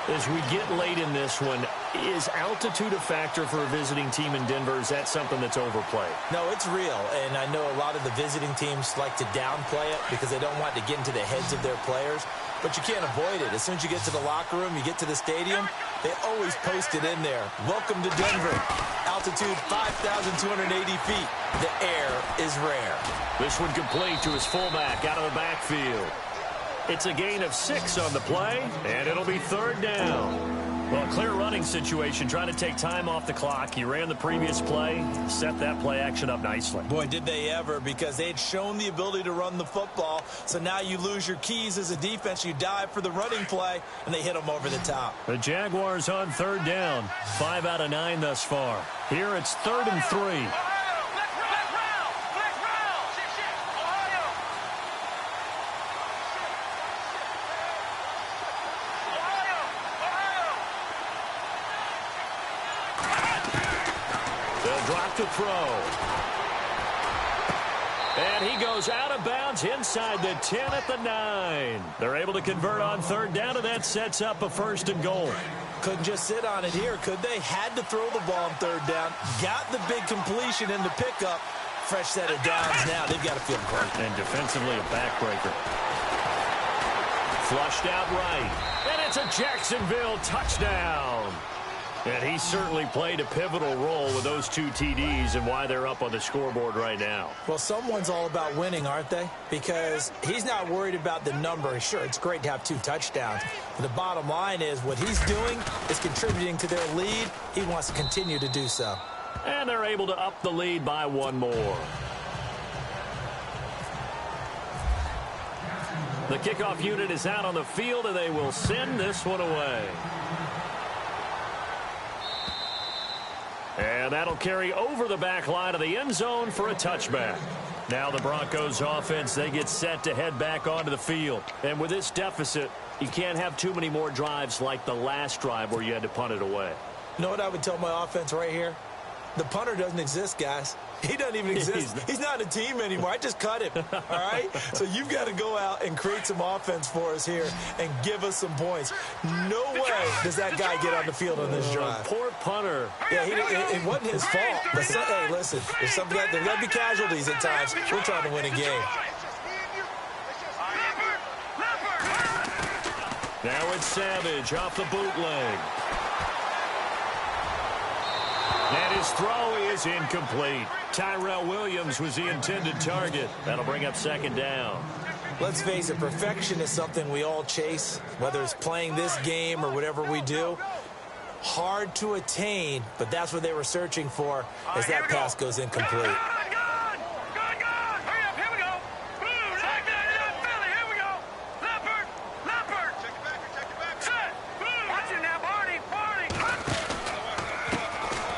As we get late in this one, is altitude a factor for a visiting team in Denver? Is that something that's overplayed? No, it's real, and I know a lot of the visiting teams like to downplay it because they don't want to get into the heads of their players, but you can't avoid it. As soon as you get to the locker room, you get to the stadium, they always post it in there. Welcome to Denver. Altitude 5,280 feet. The air is rare. This one complete to his fullback out of the backfield. It's a gain of 6 on the play, and it'll be 3rd down. Well, clear running situation, trying to take time off the clock. He ran the previous play, set that play action up nicely. Boy, did they ever, because they had shown the ability to run the football. So now you lose your keys as a defense. You dive for the running play, and they hit them over the top. The Jaguars on 3rd down. 5 out of 9 thus far. Here it's 3rd and 3. To throw. And he goes out of bounds inside the 10 at the 9. They're able to convert on 3rd down, and that sets up a 1st and goal. Couldn't just sit on it here, could they? Had to throw the ball on 3rd down. Got the big completion in the pickup. Fresh set of downs now. They've got to feel great. And defensively, a backbreaker. Flushed out right. And it's a Jacksonville touchdown. And he certainly played a pivotal role with those 2 TDs and why they're up on the scoreboard right now. Well, someone's all about winning, aren't they? Because he's not worried about the number. Sure, it's great to have 2 touchdowns. But the bottom line is what he's doing is contributing to their lead. He wants to continue to do so. And they're able to up the lead by 1 more. The kickoff unit is out on the field, and they will send this one away. And that'll carry over the back line of the end zone for a touchback. Now the Broncos offense, they get set to head back onto the field. And with this deficit, you can't have too many more drives like the last drive where you had to punt it away. You know what I would tell my offense right here? The punter doesn't exist, guys. He doesn't even exist. He's not a team anymore. I just cut him, all right? So you've got to go out and create some offense for us here and give us some points. No way does that guy get on the field on this drive. Poor punter. Yeah, it wasn't his fault. But hey, listen, there's got to be casualties at times. We're trying to win a game. Now it's Savage off the bootleg. And his throw is incomplete. Tyrell Williams was the intended target. That'll bring up 2nd down. Let's face it, perfection is something we all chase, whether it's playing this game or whatever we do. Hard to attain, but that's what they were searching for as that pass goes incomplete.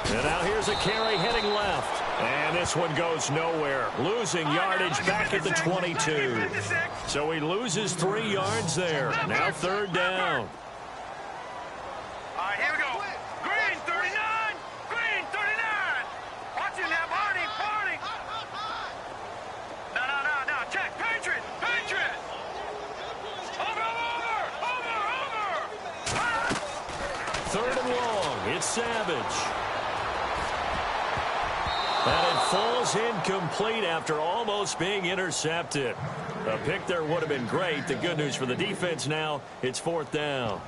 And now here's a carry heading left. And this one goes nowhere. Losing yardage back at the 22. So he loses 3 yards there. Now 3rd down. All right, here we go. Green 39. Green 39. Watch it now, Barney. Barney. No. Check. Patriot. Patriot. Over. 3rd and long. It's Savage. And it falls incomplete after almost being intercepted. A pick there would have been great. The good news for the defense now, it's 4th down.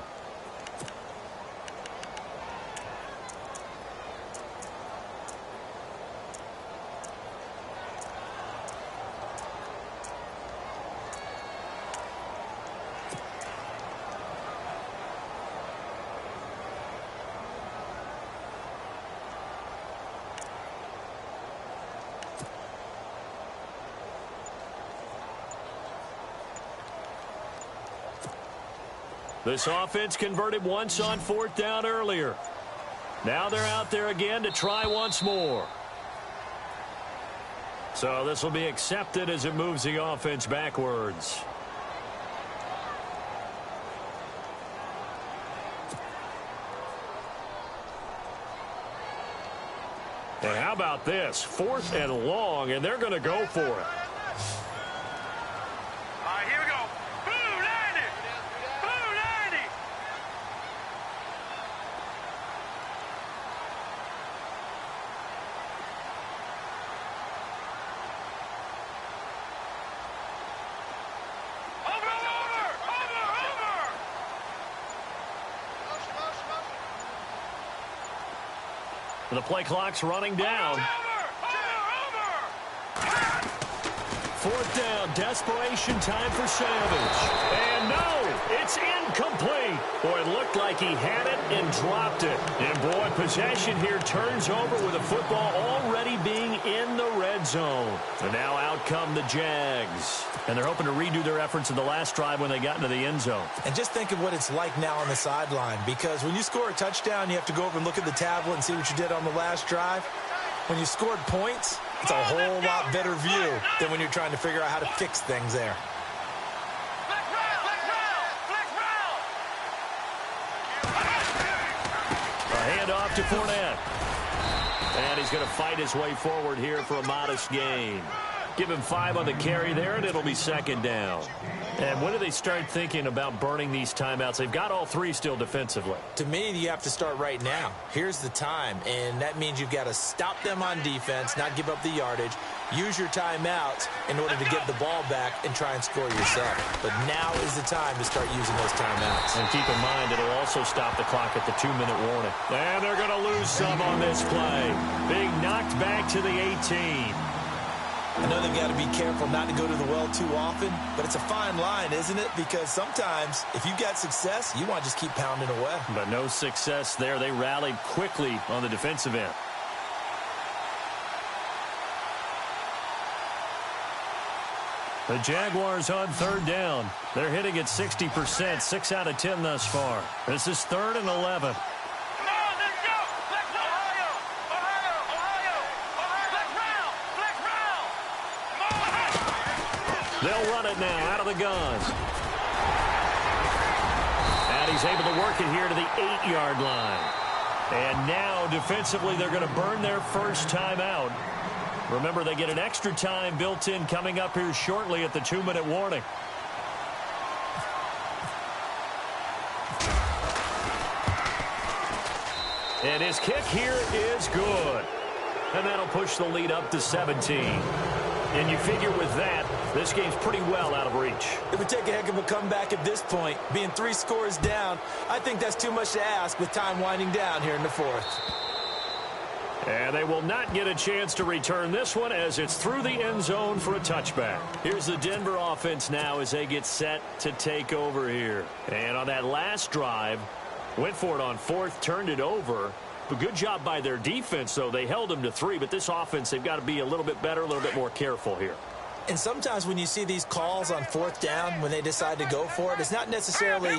This offense converted once on 4th down earlier. Now they're out there again to try once more. So this will be accepted as it moves the offense backwards. And how about this? 4th and long, and they're going to go for it. The play clock's running down. 4th down, desperation time for Savage. And no, it's incomplete. Boy, it looked like he had it and dropped it. And boy, possession here turns over with the football already being in the red zone. And now out come the Jags. And they're hoping to redo their efforts in the last drive when they got into the end zone. And just think of what it's like now on the sideline, because when you score a touchdown, you have to go over and look at the tablet and see what you did on the last drive. When you scored points, it's a whole lot better view than when you're trying to figure out how to fix things there. A handoff to Fournette. And he's going to fight his way forward here for a modest gain. Give him 5 on the carry there, and it'll be 2nd down. And when do they start thinking about burning these timeouts? They've got all 3 still defensively. To me, you have to start right now. Here's the time, and that means you've got to stop them on defense, not give up the yardage, use your timeouts in order to get the ball back and try and score yourself. But now is the time to start using those timeouts. And keep in mind, it'll also stop the clock at the 2-minute warning. And they're going to lose some on this play. Being knocked back to the 18. I know they've got to be careful not to go to the well too often, but it's a fine line, isn't it? Because sometimes, if you've got success, you want to just keep pounding away. But no success there. They rallied quickly on the defensive end. The Jaguars on 3rd down. They're hitting at 60%, 6 out of 10 thus far. This is 3rd and 11. They'll run it now out of the gun. And he's able to work it here to the 8-yard line. And now defensively they're going to burn their first time out. Remember, they get an extra time built in coming up here shortly at the 2-minute warning. And his kick here is good. And that'll push the lead up to 17. And you figure with that, this game's pretty well out of reach. It would take a heck of a comeback at this point. Being 3 scores down, I think that's too much to ask with time winding down here in the 4th. And they will not get a chance to return this one as it's through the end zone for a touchback. Here's the Denver offense now as they get set to take over here. And on that last drive, went for it on fourth, turned it over. But good job by their defense, though. They held them to 3, but this offense, they've got to be a little bit better, a little bit more careful here. And sometimes when you see these calls on fourth down, when they decide to go for it, it's not necessarily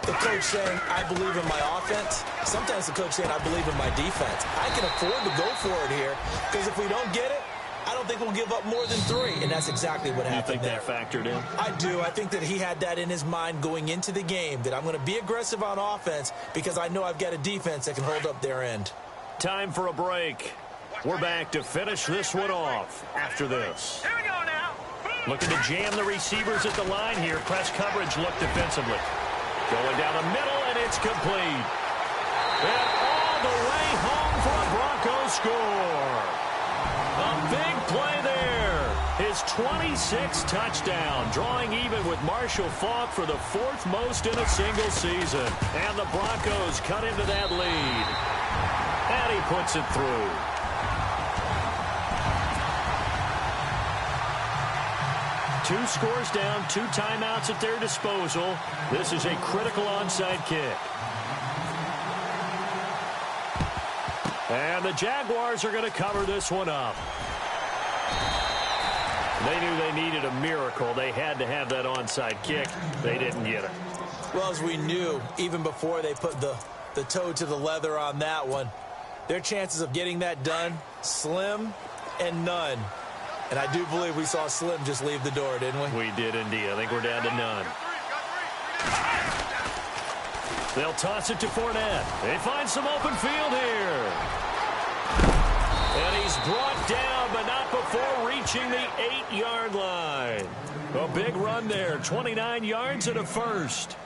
the coach saying, I believe in my offense. Sometimes the coach saying, I believe in my defense. I can afford to go for it here because if we don't get it, I don't think we'll give up more than 3. And that's exactly what happened there. You think that factored in? I do. I think that he had that in his mind going into the game, that I'm going to be aggressive on offense because I know I've got a defense that can hold up their end. Time for a break. We're back to finish this one off after this. Here we go now. Looking to jam the receivers at the line here. Press coverage look defensively. Going down the middle, and it's complete. And all the way home for a Broncos score. A big play there. His 26th touchdown, drawing even with Marshall Faulk for the 4th most in a single season. And the Broncos cut into that lead. And he puts it through. Two scores down, 2 timeouts at their disposal. This is a critical onside kick. And the Jaguars are going to cover this one up. They knew they needed a miracle. They had to have that onside kick. They didn't get it. Well, as we knew, even before they put the toe to the leather on that one, their chances of getting that done, slim and none. And I do believe we saw Slim just leave the door, didn't we? We did indeed. I think we're down to none. They'll toss it to Fournette. They find some open field here. And he's brought down, but not before reaching the 8-yard line. A big run there, 29 yards and a first.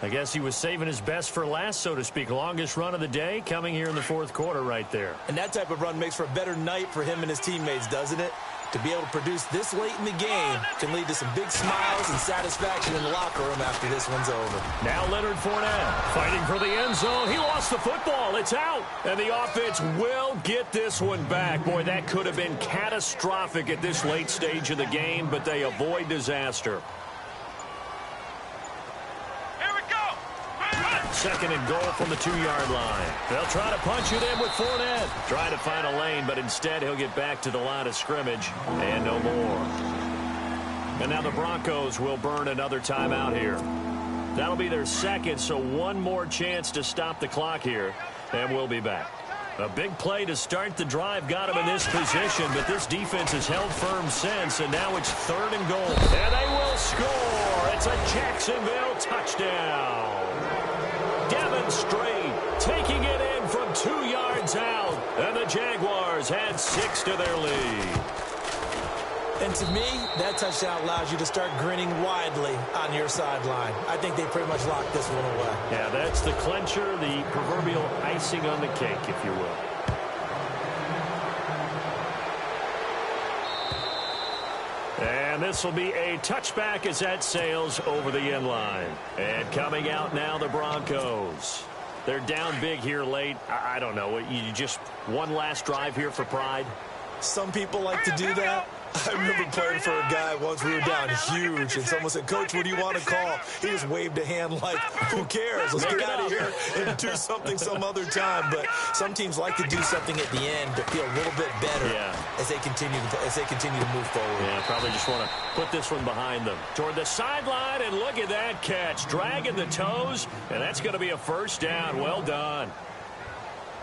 I guess he was saving his best for last, so to speak. Longest run of the day coming here in the 4th quarter right there. And that type of run makes for a better night for him and his teammates, doesn't it? To be able to produce this late in the game can lead to some big smiles and satisfaction in the locker room after this one's over. Now Leonard Fournette fighting for the end zone. He lost the football. It's out. And the offense will get this one back. Boy, that could have been catastrophic at this late stage of the game, but they avoid disaster. Second and goal from the 2-yard line. They'll try to punch it in with Fournette. Try to find a lane, but instead he'll get back to the line of scrimmage and no more. And now the Broncos will burn another timeout here. That'll be their second, so one more chance to stop the clock here, and we'll be back. A big play to start the drive got him in this position, but this defense has held firm since, and now it's 3rd and goal. And they will score. It's a Jacksonville touchdown. Straight, taking it in from 2 yards out, and the Jaguars had 6 to their lead. And to me, that touchdown allows you to start grinning widely on your sideline. I think they pretty much locked this one away. Yeah, that's the clincher, the proverbial icing on the cake, if you will. And this will be a touchback as that sails over the end line. And coming out now, the Broncos. They're down big here late. I don't know. You just one last drive here for pride? Some people like to do that. I remember playing for a guy once. We were down huge, and someone said, Coach, what do you want to call? He just waved a hand like, who cares? Let's get out of here and do something some other time. But some teams like to do something at the end to feel a little bit better as they continue to move forward. Yeah, probably just want to put this one behind them. Toward the sideline, and look at that catch. Dragging the toes, and that's going to be a first down. Well done.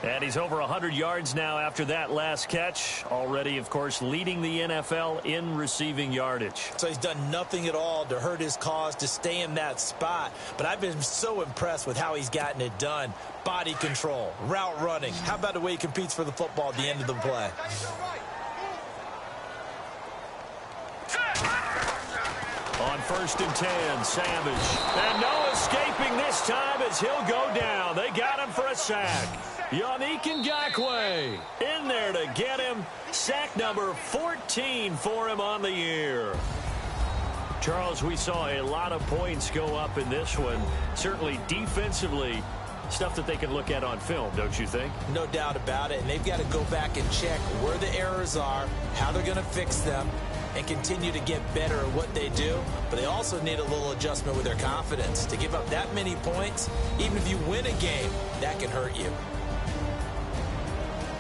And he's over 100 yards now after that last catch. Already, of course, leading the NFL in receiving yardage. So he's done nothing at all to hurt his cause, to stay in that spot. But I've been so impressed with how he's gotten it done. Body control, route running. How about the way he competes for the football at the end of the play? On 1st and 10, Savage. And no escaping this time as he'll go down. They got him for a sack. Yannick Ngakoue in there to get him. Sack number 14 for him on the year. Charles, we saw a lot of points go up in this one. Certainly defensively, Stuff that they can look at on film, don't you think? No doubt about it. And they've got to go back and check where the errors are, how they're going to fix them, and continue to get better at what they do. But they also need a little adjustment with their confidence. To give up that many points, even if you win a game, that can hurt you.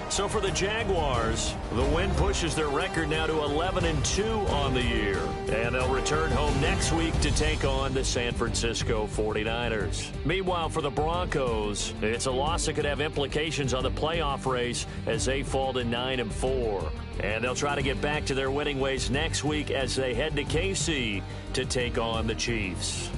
So for the Jaguars, the win pushes their record now to 11-2 on the year. And they'll return home next week to take on the San Francisco 49ers. Meanwhile, for the Broncos, it's a loss that could have implications on the playoff race as they fall to 9-4. And they'll try to get back to their winning ways next week as they head to KC to take on the Chiefs.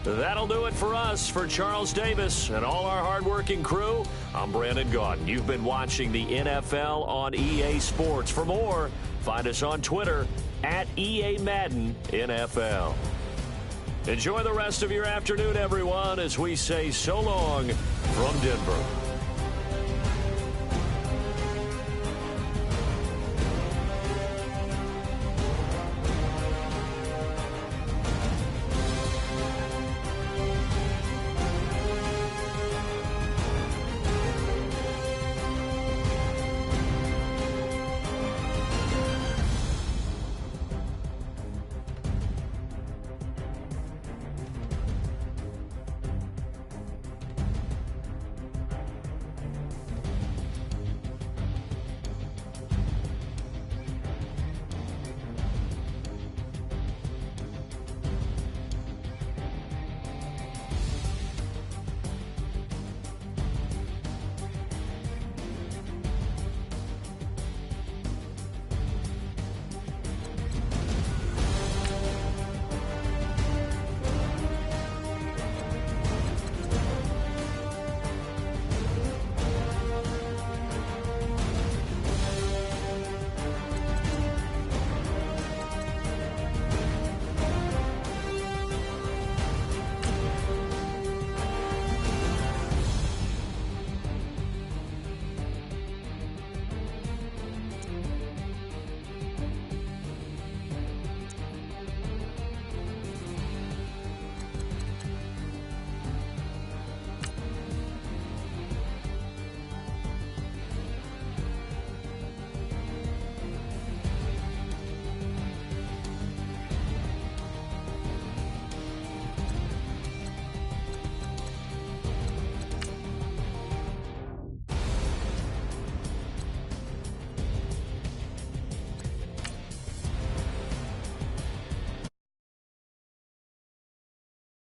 That'll do it for us. For Charles Davis and all our hardworking crew, I'm Brandon Gaudin. You've been watching the NFL on EA Sports. For more, find us on Twitter at EA Madden NFL. Enjoy the rest of your afternoon, everyone, as we say so long from Denver.